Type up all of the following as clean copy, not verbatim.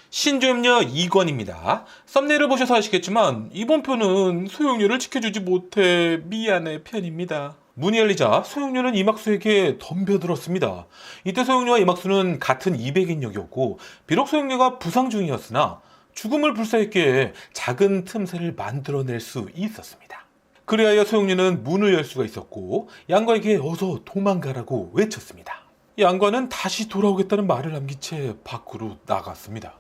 신조임녀 2권입니다. 썸네일을 보셔서 아시겠지만 이번 편은 소용료를 지켜주지 못해 미안해 편입니다. 문이 열리자 소용료는 이막수에게 덤벼들었습니다. 이때 소용료와 이막수는 같은 200인역이었고 비록 소용료가 부상 중이었으나 죽음을 불사했기에 작은 틈새를 만들어낼 수 있었습니다. 그리하여 소용료는 문을 열 수가 있었고 양과에게 어서 도망가라고 외쳤습니다. 양과는 다시 돌아오겠다는 말을 남긴 채 밖으로 나갔습니다.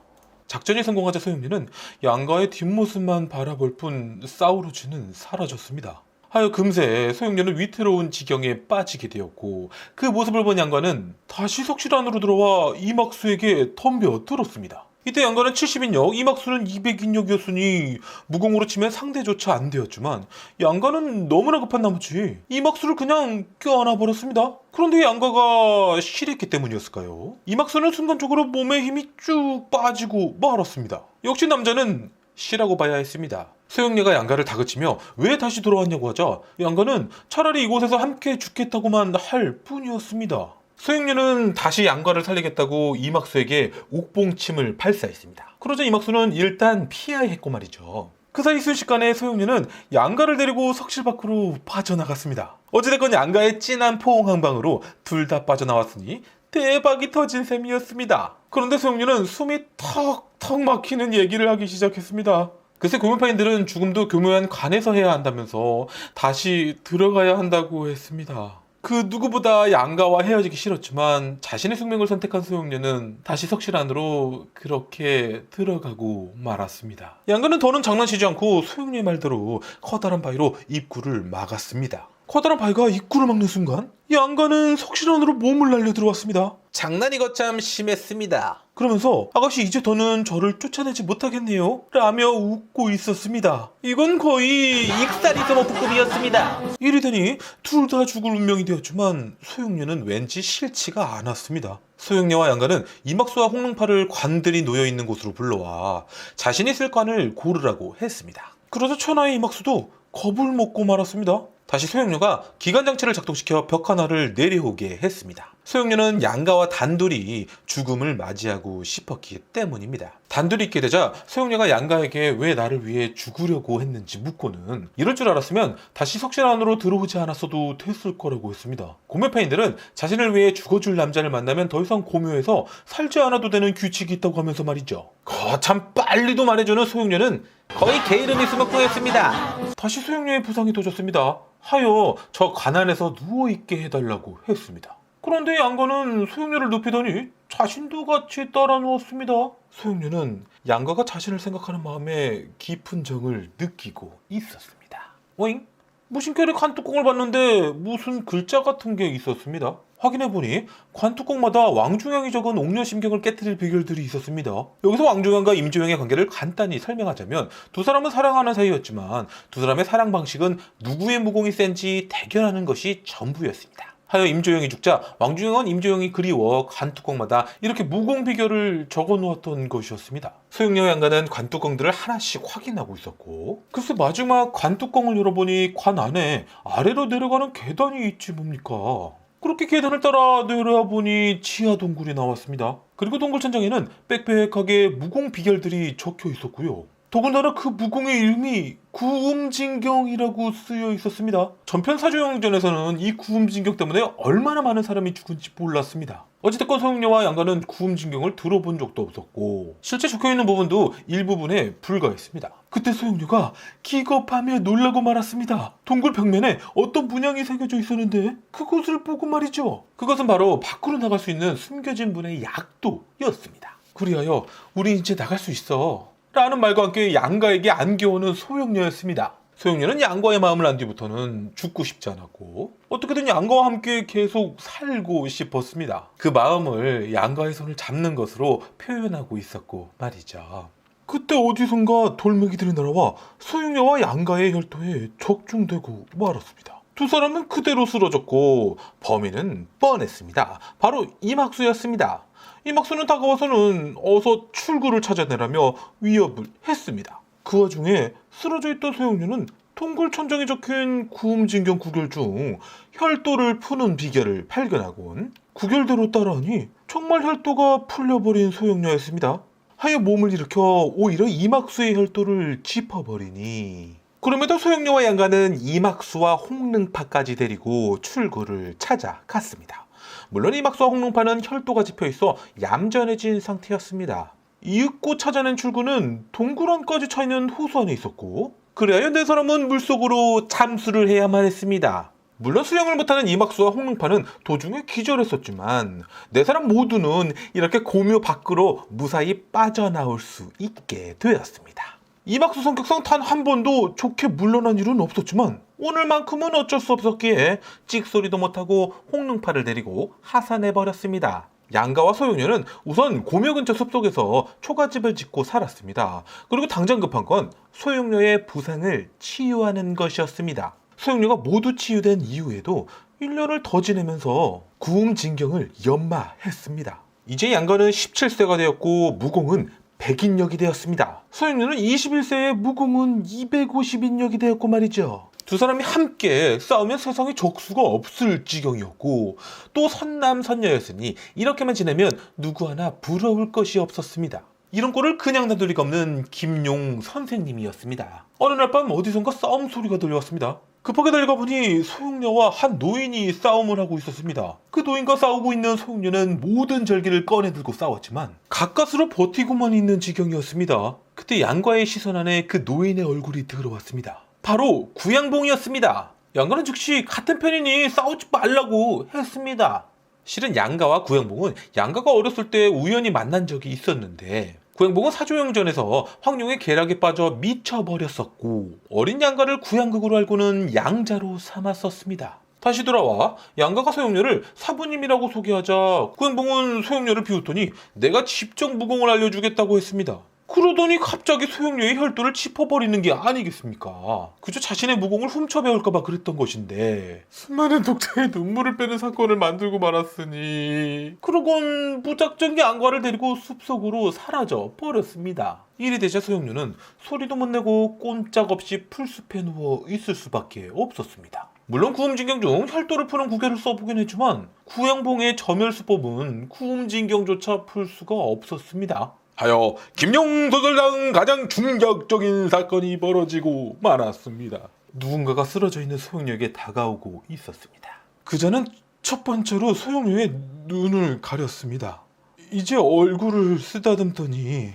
작전이 성공하자 소용료는 양과의 뒷모습만 바라볼 뿐 사우루즈는 사라졌습니다. 하여 금세 소용료는 위태로운 지경에 빠지게 되었고 그 모습을 본 양과는 다시 석실 안으로 들어와 이막수에게 덤벼들었습니다. 이때 양과는 70인역, 이막수는 200인역이었으니 무공으로 치면 상대조차 안 되었지만 양과는 너무나 급한 나머지 이막수를 그냥 껴안아버렸습니다. 그런데 양과가 실했기 때문이었을까요? 이막수는 순간적으로 몸에 힘이 쭉 빠지고 말았습니다. 역시 남자는 시라고 봐야 했습니다. 소용료가 양과를 다그치며 왜 다시 돌아왔냐고 하자 양과는 차라리 이곳에서 함께 죽겠다고만 할 뿐이었습니다. 소용료는 다시 양과를 살리겠다고 이막수에게 옥봉침을 발사했습니다. 그러자 이막수는 일단 피해야 했고 말이죠. 그 사이 순식간에 소용료는 양과를 데리고 석실 밖으로 빠져나갔습니다. 어찌됐건 양과의 진한 포옹 한방으로 둘 다 빠져나왔으니 대박이 터진 셈이었습니다. 그런데 소용료는 숨이 턱턱 막히는 얘기를 하기 시작했습니다. 글쎄 교묘파인들은 죽음도 교묘한 관에서 해야 한다면서 다시 들어가야 한다고 했습니다. 그 누구보다 양과와 헤어지기 싫었지만 자신의 숙명을 선택한 소용료는 다시 석실 안으로 그렇게 들어가고 말았습니다. 양과는 더는 장난치지 않고 소용료의 말대로 커다란 바위로 입구를 막았습니다. 커다란 바위가 입구를 막는 순간 양과는 석실 안으로 몸을 날려 들어왔습니다. 장난이 거참 심했습니다. 그러면서 아가씨 이제 더는 저를 쫓아내지 못하겠네요 라며 웃고 있었습니다. 이건 거의 익살이 소모품급이었습니다. 이리 되니 둘 다 죽을 운명이 되었지만 소용료는 왠지 싫지가 않았습니다. 소용료와 양과는 이막수와 홍릉파를 관들이 놓여있는 곳으로 불러와 자신이 쓸 관을 고르라고 했습니다. 그러자 천하의 이막수도 겁을 먹고 말았습니다. 다시 소용료가 기관장치를 작동시켜 벽 하나를 내려오게 했습니다. 소용료는 양과와 단둘이 죽음을 맞이하고 싶었기 때문입니다. 단둘이 있게 되자 소용료가 양과에게 왜 나를 위해 죽으려고 했는지 묻고는 이럴 줄 알았으면 다시 석실 안으로 들어오지 않았어도 됐을 거라고 했습니다. 고묘파인들은 자신을 위해 죽어줄 남자를 만나면 더 이상 고묘해서 살지 않아도 되는 규칙이 있다고 하면서 말이죠. 거참 빨리도 말해주는 소용료는 거의 개 이름이 수목구였습니다. 다시 소용료의 부상이 터졌습니다. 하여 저 관 안에서 누워있게 해달라고 했습니다. 그런데 양과는 소용료를 눕히더니 자신도 같이 따라 누웠습니다. 소용료는 양과가 자신을 생각하는 마음에 깊은 정을 느끼고 있었습니다. 오잉? 무심결에 관뚜껑을 봤는데 무슨 글자 같은 게 있었습니다. 확인해보니 관뚜껑마다 왕중왕이 적은 옥녀심경을 깨트릴 비결들이 있었습니다. 여기서 왕중왕과 임조영의 관계를 간단히 설명하자면 두 사람은 사랑하는 사이였지만 두 사람의 사랑 방식은 누구의 무공이 센지 대결하는 것이 전부였습니다. 하여 임조영이 죽자 왕중왕은 임조영이 그리워 관뚜껑마다 이렇게 무공 비결을 적어놓았던 것이었습니다. 소용료 양과는 관뚜껑들을 하나씩 확인하고 있었고 글쎄 마지막 관뚜껑을 열어보니 관 안에 아래로 내려가는 계단이 있지 뭡니까. 그렇게 계단을 따라 내려보니 지하 동굴이 나왔습니다. 그리고 동굴 천장에는 빽빽하게 무공 비결들이 적혀 있었고요. 더군다나 그 무공의 이름이 구음진경이라고 쓰여 있었습니다. 전편 사조영전에서는 이 구음진경 때문에 얼마나 많은 사람이 죽은지 몰랐습니다. 어찌됐건 소용료와 양과는 구음진경을 들어본 적도 없었고 실제 적혀있는 부분도 일부분에 불과했습니다. 그때 소용료가 기겁하며 놀라고 말았습니다. 동굴 벽면에 어떤 문양이 새겨져 있었는데 그것을 보고 말이죠. 그것은 바로 밖으로 나갈 수 있는 숨겨진 문의 약도였습니다. 그리하여 우리 이제 나갈 수 있어 라는 말과 함께 양과에게 안겨오는 소용료였습니다. 소용료는 양과의 마음을 안 뒤부터는 죽고 싶지 않았고 어떻게든 양과와 함께 계속 살고 싶었습니다. 그 마음을 양과의 손을 잡는 것으로 표현하고 있었고 말이죠. 그때 어디선가 돌멩이들이 날아와 소용료와 양과의 혈도에 적중되고 말았습니다. 두 사람은 그대로 쓰러졌고 범인은 뻔했습니다. 바로 이막수였습니다. 이막수는 다가와서는 어서 출구를 찾아내라며 위협을 했습니다. 그 와중에 쓰러져 있던 소용료는 동굴 천장에 적힌 구음진경 구결 중 혈도를 푸는 비결을 발견하곤 구결대로 따라하니 정말 혈도가 풀려버린 소용료였습니다. 하여 몸을 일으켜 오히려 이막수의 혈도를 짚어버리니 그럼에도 소용료와 양가는 이막수와 홍능파까지 데리고 출구를 찾아갔습니다. 물론 이막수와 홍능파는 혈도가 짚여있어 얌전해진 상태였습니다. 이윽고 찾아낸 출구는 동굴안까지 차있는 호수 안에 있었고 그래야 네 사람은 물속으로 잠수를 해야만 했습니다. 물론 수영을 못하는 이막수와 홍능파는 도중에 기절했었지만 네 사람 모두는 이렇게 고묘 밖으로 무사히 빠져나올 수 있게 되었습니다. 이막수 성격상 단 한 번도 좋게 물러난 일은 없었지만 오늘만큼은 어쩔 수 없었기에 찍소리도 못하고 홍능파를 데리고 하산해버렸습니다. 양가와 소용료는 우선 고묘 근처 숲속에서 초가집을 짓고 살았습니다. 그리고 당장 급한 건 소용료의 부상을 치유하는 것이었습니다. 소용료가 모두 치유된 이후에도 1년을 더 지내면서 구음진경을 연마했습니다. 이제 양가는 17세가 되었고 무공은 100인력이 되었습니다. 소용료는 21세에 무공은 250인력이 되었고 말이죠. 두 사람이 함께 싸우면 세상에 적수가 없을 지경이었고 또 선남선녀였으니 이렇게만 지내면 누구 하나 부러울 것이 없었습니다. 이런 꼴을 그냥 놔둘 리가 없는 김용 선생님이었습니다. 어느 날 밤 어디선가 싸움 소리가 들려왔습니다. 급하게 달려가 보니 소용료와 한 노인이 싸움을 하고 있었습니다. 그 노인과 싸우고 있는 소용료는 모든 절기를 꺼내들고 싸웠지만 가까스로 버티고만 있는 지경이었습니다. 그때 양과의 시선 안에 그 노인의 얼굴이 들어왔습니다. 바로 구양봉이었습니다. 양가는 즉시 같은 편이니 싸우지 말라고 했습니다. 실은 양가와 구양봉은 양가가 어렸을 때 우연히 만난 적이 있었는데 구양봉은 사조영전에서 황룡의 계략에 빠져 미쳐버렸었고 어린 양가를 구양극으로 알고는 양자로 삼았었습니다. 다시 돌아와 양가가 소용료를 사부님이라고 소개하자 구양봉은 소용료를 비웃더니 내가 직접 무공을 알려주겠다고 했습니다. 그러더니 갑자기 소용료의 혈도를 짚어버리는 게 아니겠습니까? 그저 자신의 무공을 훔쳐배울까봐 그랬던 것인데 수많은 독자의 눈물을 빼는 사건을 만들고 말았으니 그러곤 무작정 양과를 데리고 숲속으로 사라져 버렸습니다. 일이 되자 소용료는 소리도 못 내고 꼼짝없이 풀숲에 누워 있을 수밖에 없었습니다. 물론 구음진경 중 혈도를 푸는 구개를 써보긴 했지만 구양봉의 점혈수법은 구음진경조차 풀 수가 없었습니다. 하여 김용 소설상 가장 충격적인 사건이 벌어지고 말았습니다. 누군가가 쓰러져 있는 소용료에게 다가오고 있었습니다. 그자는 첫 번째로 소용료의 눈을 가렸습니다. 이제 얼굴을 쓰다듬더니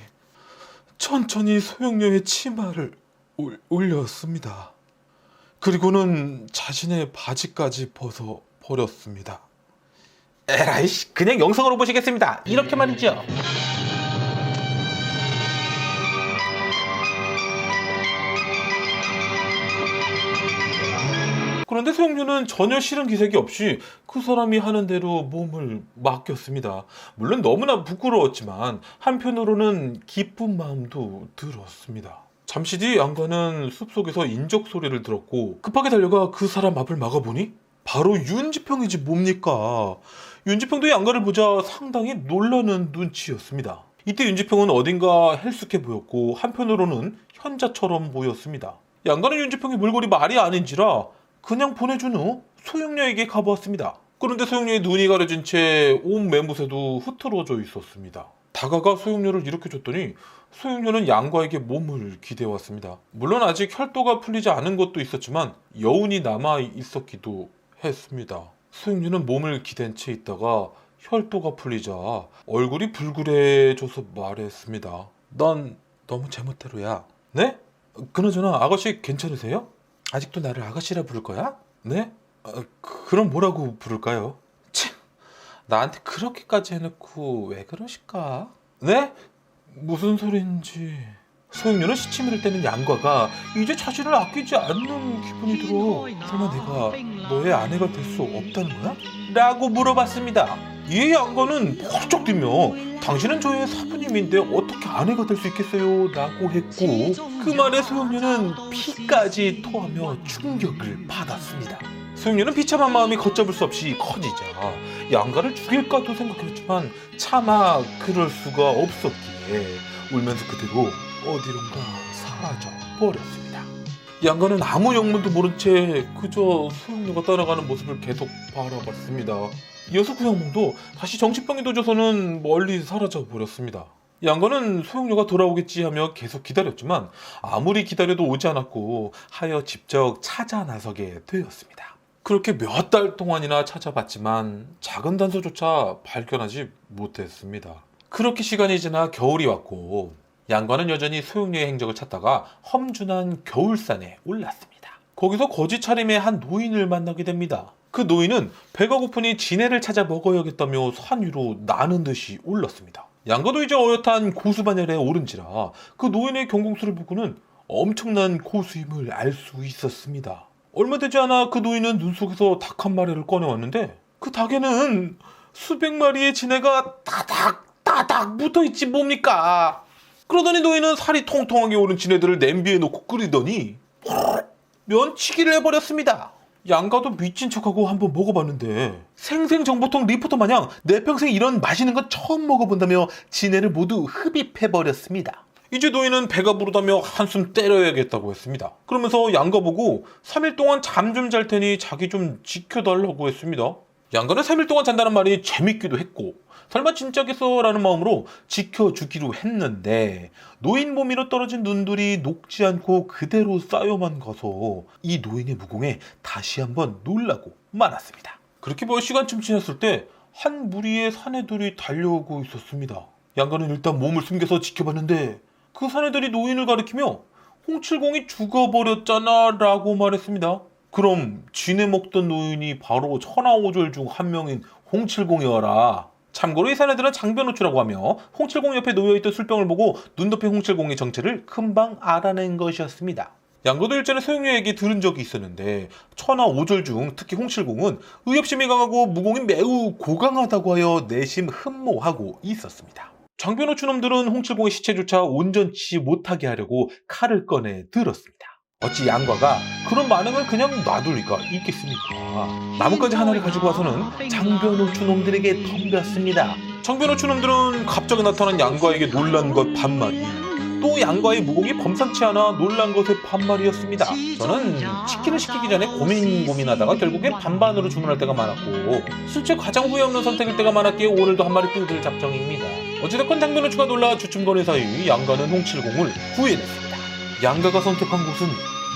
천천히 소용료의 치마를 올렸습니다. 그리고는 자신의 바지까지 벗어 버렸습니다. 에라이씨, 그냥 영상으로 보시겠습니다. 이렇게 말이죠. 그런데 소용료는 전혀 싫은 기색이 없이 그 사람이 하는 대로 몸을 맡겼습니다. 물론 너무나 부끄러웠지만 한편으로는 기쁜 마음도 들었습니다. 잠시 뒤 양가는 숲속에서 인적 소리를 들었고 급하게 달려가 그 사람 앞을 막아보니 바로 윤지평이지 뭡니까. 윤지평도 양가를 보자 상당히 놀라는 눈치였습니다. 이때 윤지평은 어딘가 헬쑥해 보였고 한편으로는 현자처럼 보였습니다. 양가는 윤지평의 몰골이 말이 아닌지라 그냥 보내준 후 소용료에게 가보았습니다. 그런데 소용료의 눈이 가려진 채 온 매무새도 흐트러져 있었습니다. 다가가 소용료를 이렇게 줬더니 소용료는 양과에게 몸을 기대왔습니다. 물론 아직 혈도가 풀리지 않은 것도 있었지만 여운이 남아 있었기도 했습니다. 소용료는 몸을 기댄 채 있다가 혈도가 풀리자 얼굴이 불그레져서 말했습니다. 넌 너무 제멋대로야. 네? 그나저나 아가씨 괜찮으세요? 아직도 나를 아가씨라 부를 거야? 네? 그럼 뭐라고 부를까요? 참, 나한테 그렇게까지 해놓고 왜 그러실까? 네? 무슨 소린지. 소용료는 시치미를 떼는 양과가 이제 자신을 아끼지 않는 기분이 들어. 설마 내가 너의 아내가 될 수 없다는 거야? 라고 물어봤습니다. 이에 양과는 펄쩍 뛰며 당신은 저의 사부님인데 어떻게 아내가 될 수 있겠어요? 라고 했고 그 말에 소용료는 피까지 토하며 충격을 받았습니다. 소용료는 비참한 마음이 걷잡을 수 없이 커지자 양가를 죽일까도 생각했지만 차마 그럴 수가 없었기에 울면서 그대로 어디론가 사라져 버렸습니다. 양가는 아무 영문도 모른 채 그저 소용료가 따라가는 모습을 계속 바라봤습니다. 이어서 구양봉도 다시 정신병이 도져서는 멀리 사라져 버렸습니다. 양가는 소용료가 돌아오겠지 하며 계속 기다렸지만 아무리 기다려도 오지 않았고 하여 직접 찾아 나서게 되었습니다. 그렇게 몇 달 동안이나 찾아봤지만 작은 단서조차 발견하지 못했습니다. 그렇게 시간이 지나 겨울이 왔고 양과는 여전히 소용료의 행적을 찾다가 험준한 겨울산에 올랐습니다. 거기서 거지 차림의 한 노인을 만나게 됩니다. 그 노인은 배가 고프니 지네를 찾아 먹어야겠다며 산 위로 나는 듯이 올랐습니다. 양과도 이제 어엿한 고수반열에 오른지라 그 노인의 경공수를 보고는 엄청난 고수임을 알 수 있었습니다. 얼마 되지 않아 그 노인은 눈 속에서 닭 한 마리를 꺼내왔는데 그 닭에는 수백 마리의 지네가 따닥 붙어있지 뭡니까? 그러더니 노인은 살이 통통하게 오른 지네들을 냄비에 놓고 끓이더니 면치기를 해버렸습니다. 양가도 미친 척하고 한번 먹어봤는데 생생정보통 리포터 마냥 내 평생 이런 맛있는 건 처음 먹어본다며 지네를 모두 흡입해버렸습니다. 이제 노인은 배가 부르다며 한숨 때려야겠다고 했습니다. 그러면서 양가 보고 3일 동안 잠 좀 잘 테니 자기 좀 지켜달라고 했습니다. 양가는 3일 동안 잔다는 말이 재밌기도 했고 설마 진짜겠어 라는 마음으로 지켜주기로 했는데 노인 몸 위로 떨어진 눈들이 녹지 않고 그대로 쌓여만 가서 이 노인의 무공에 다시 한번 놀라고 말았습니다. 그렇게 몇 시간쯤 지났을 때 한 무리의 사내들이 달려오고 있었습니다. 양가는 일단 몸을 숨겨서 지켜봤는데 그 사내들이 노인을 가리키며 홍칠공이 죽어버렸잖아 라고 말했습니다. 그럼 지네 먹던 노인이 바로 천하오절 중 한 명인 홍칠공이어라. 참고로 이 사내들은 장변호추라고 하며 홍칠공 옆에 놓여있던 술병을 보고 눈 덮인 홍칠공의 정체를 금방 알아낸 것이었습니다. 양가도 일전에 소용료 얘기 들은 적이 있었는데 천하오절 중 특히 홍칠공은 의협심이 강하고 무공이 매우 고강하다고 하여 내심 흠모하고 있었습니다. 장변호추 놈들은 홍칠공의 시체조차 온전치 못하게 하려고 칼을 꺼내 들었습니다. 어찌 양과가 그런 반응을 그냥 놔둘 리가 있겠습니까? 나뭇가지 하나를 가지고 와서는 장변호추 놈들에게 덤볐습니다. 장변호추 놈들은 갑자기 나타난 양과에게 놀란 것 반말이 또 양과의 무공이 범상치 않아 놀란 것의 반말이었습니다. 저는 치킨을 시키기 전에 고민하다가 결국엔 반반으로 주문할 때가 많았고 실제 가장 후회 없는 선택일 때가 많았기에 오늘도 한 마리 뜯을 작정입니다. 어찌됐건 장변호추가 놀라 주춤거리는 사이 양과는 홍칠공을 구해냈습니다. 양가가 선택한 곳은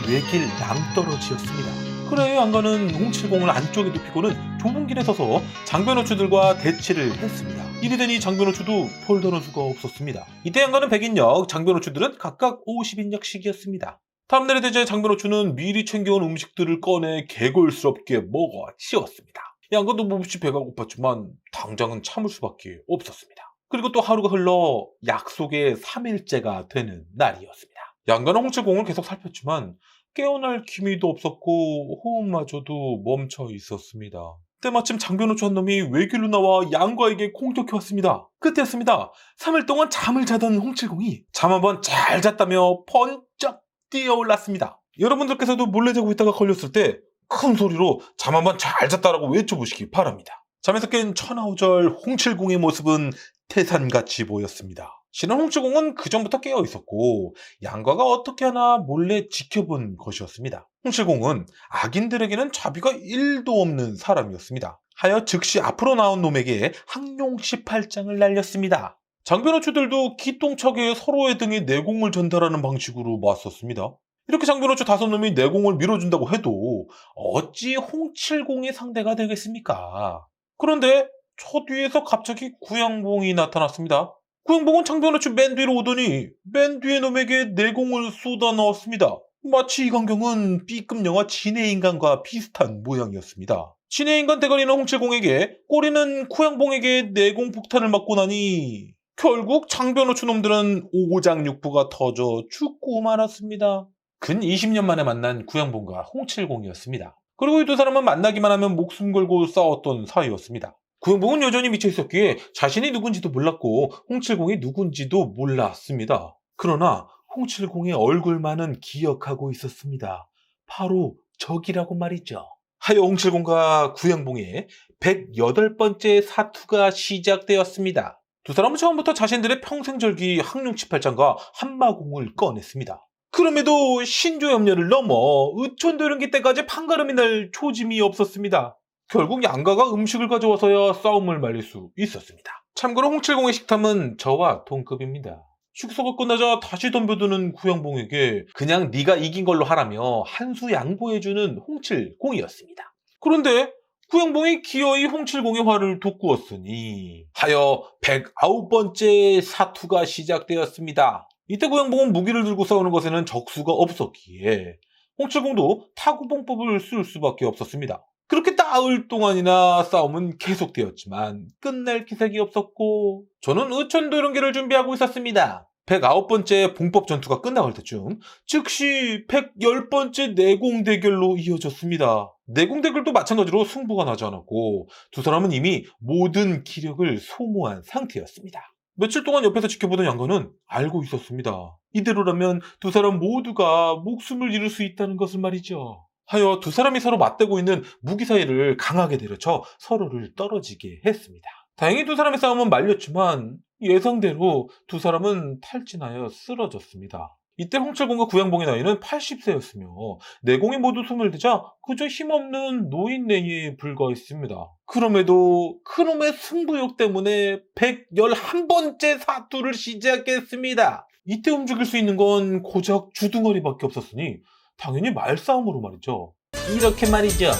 외길 낭떠러지였습니다. 그래 양가는 홍칠공을 안쪽에 눕히고는 좁은 길에 서서 장변호추들과 대치를 했습니다. 이리 되니 장변호추도 폴더는 수가 없었습니다. 이때 양가는 100인역, 장변호추들은 각각 50인역씩이었습니다. 다음날에 되자 장변호추는 미리 챙겨온 음식들을 꺼내 개걸스럽게 먹어 치웠습니다. 양가도 몹시 배가 고팠지만 당장은 참을 수밖에 없었습니다. 그리고 또 하루가 흘러 약속의 3일째가 되는 날이었습니다. 양가는 홍칠공을 계속 살폈지만 깨어날 기미도 없었고 호흡마저도 멈춰 있었습니다. 때마침 장변호추 한 놈이 외길로 나와 양과에게 공격해왔습니다. 그때였습니다. 3일 동안 잠을 자던 홍칠공이 잠 한번 잘 잤다며 번쩍 뛰어올랐습니다. 여러분들께서도 몰래 자고 있다가 걸렸을 때 큰 소리로 잠 한번 잘 잤다라고 외쳐보시기 바랍니다. 잠에서 깬 천하오절 홍칠공의 모습은 태산같이 보였습니다. 신은 홍칠공은 그전부터 깨어 있었고 양과가 어떻게 하나 몰래 지켜본 것이었습니다. 홍칠공은 악인들에게는 자비가 1도 없는 사람이었습니다. 하여 즉시 앞으로 나온 놈에게 항용 18장을 날렸습니다. 장변호추들도 기똥차게 서로의 등에 내공을 전달하는 방식으로 맞섰습니다. 이렇게 장변호추 5놈이 내공을 밀어준다고 해도 어찌 홍칠공의 상대가 되겠습니까? 그런데 저 뒤에서 갑자기 구양봉이 나타났습니다. 구양봉은 장변호추 맨 뒤로 오더니 맨 뒤에 놈에게 내공을 쏟아 넣었습니다. 마치 이 광경은 B급 영화 진의 인간과 비슷한 모양이었습니다. 진의 인간 대가리는 홍칠공에게, 꼬리는 구양봉에게 내공 폭탄을 맞고 나니 결국 장변호추 놈들은 오장육부가 터져 죽고 말았습니다. 근 20년 만에 만난 구양봉과 홍칠공이었습니다. 그리고 이 두 사람은 만나기만 하면 목숨 걸고 싸웠던 사이였습니다. 구양봉은 여전히 미쳐있었기에 자신이 누군지도 몰랐고 홍칠공이 누군지도 몰랐습니다. 그러나 홍칠공의 얼굴만은 기억하고 있었습니다. 바로 저기라고 말이죠. 하여 홍칠공과 구양봉의 108번째 사투가 시작되었습니다. 두 사람은 처음부터 자신들의 평생절기 항룡 18장과 한마공을 꺼냈습니다. 그럼에도 신조염려를 넘어 의촌도령기 때까지 판가름이 날 초짐이 없었습니다. 결국 양가가 음식을 가져와서야 싸움을 말릴 수 있었습니다. 참고로 홍칠공의 식탐은 저와 동급입니다. 축소가 끝나자 다시 덤벼드는 구양봉에게 그냥 네가 이긴 걸로 하라며 한 수 양보해주는 홍칠공이었습니다. 그런데 구양봉이 기어이 홍칠공의 화를 돋구었으니 하여 109번째 사투가 시작되었습니다. 이때 구양봉은 무기를 들고 싸우는 것에는 적수가 없었기에 홍칠공도 타구봉법을 쓸 수밖에 없었습니다. 그렇게 나흘 동안이나 싸움은 계속되었지만 끝날 기색이 없었고 저는 의천도령기를 준비하고 있었습니다. 109번째 봉법 전투가 끝나갈 때쯤 즉시 110번째 내공대결로 이어졌습니다. 내공대결도 마찬가지로 승부가 나지 않았고 두 사람은 이미 모든 기력을 소모한 상태였습니다. 며칠 동안 옆에서 지켜보던 양가는 알고 있었습니다. 이대로라면 두 사람 모두가 목숨을 잃을 수 있다는 것을 말이죠. 하여 두 사람이 서로 맞대고 있는 무기 사이를 강하게 내려쳐 서로를 떨어지게 했습니다. 다행히 두 사람의 싸움은 말렸지만 예상대로 두 사람은 탈진하여 쓰러졌습니다. 이때 홍철공과 구양봉의 나이는 80세였으며 내공이 모두 숨을 대자 그저 힘없는 노인네에 불과했습니다. 그럼에도 그놈의 승부욕 때문에 111번째 사투를 시작했습니다. 이때 움직일 수 있는 건 고작 주둥아리밖에 없었으니 당연히 말싸움으로 말이죠. 이렇게 말이죠.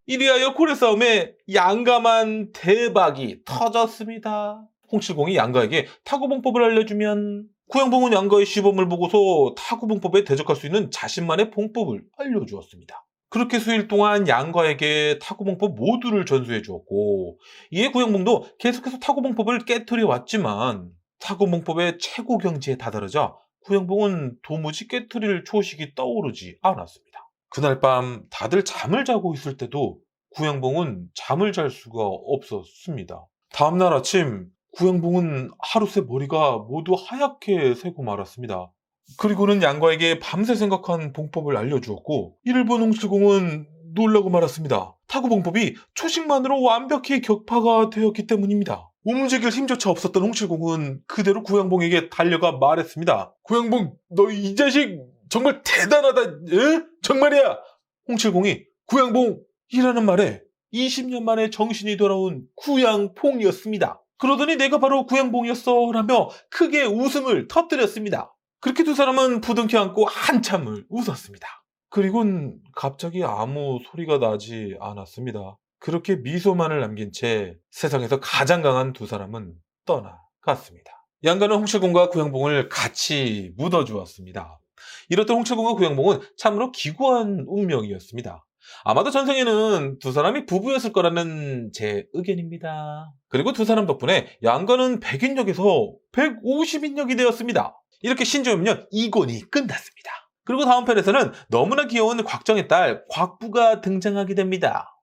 이리하여 고래싸움에 양가만 대박이 터졌습니다. 홍칠공이 양가에게 타구봉법을 알려주면 구양봉은 양가의 시범을 보고서 타구봉법에 대적할 수 있는 자신만의 봉법을 알려주었습니다. 그렇게 수일 동안 양가에게 타구봉법 모두를 전수해 주었고 이에 구양봉도 계속해서 타구봉법을 깨트려 왔지만 타구봉법의 최고 경지에 다다르자 구양봉은 도무지 깨트릴 초식이 떠오르지 않았습니다. 그날 밤 다들 잠을 자고 있을 때도 구양봉은 잠을 잘 수가 없었습니다. 다음날 아침 구양봉은 하루새 머리가 모두 하얗게 새고 말았습니다. 그리고는 양가에게 밤새 생각한 봉법을 알려주었고 이를 본 홍칠공은 놀라고 말았습니다. 타구봉법이 초식만으로 완벽히 격파가 되었기 때문입니다. 움직일 힘조차 없었던 홍칠공은 그대로 구양봉에게 달려가 말했습니다. 구양봉, 너 이 자식 정말 대단하다. 에? 정말이야. 홍칠공이 구양봉이라는 말에 20년 만에 정신이 돌아온 구양봉이었습니다. 그러더니 내가 바로 구양봉이었어 라며 크게 웃음을 터뜨렸습니다. 그렇게 두 사람은 부둥켜 안고 한참을 웃었습니다. 그리고는 갑자기 아무 소리가 나지 않았습니다. 그렇게 미소만을 남긴 채 세상에서 가장 강한 두 사람은 떠나갔습니다. 양가는 홍칠공과 구양봉을 같이 묻어주었습니다. 이렇던 홍칠공과 구양봉은 참으로 기구한 운명이었습니다. 아마도 전생에는 두 사람이 부부였을 거라는 제 의견입니다. 그리고 두 사람 덕분에 양가는 100인역에서 150인역이 되었습니다. 이렇게 신조연명 2권이 끝났습니다. 그리고 다음 편에서는 너무나 귀여운 곽정의 딸 곽부가 등장하게 됩니다.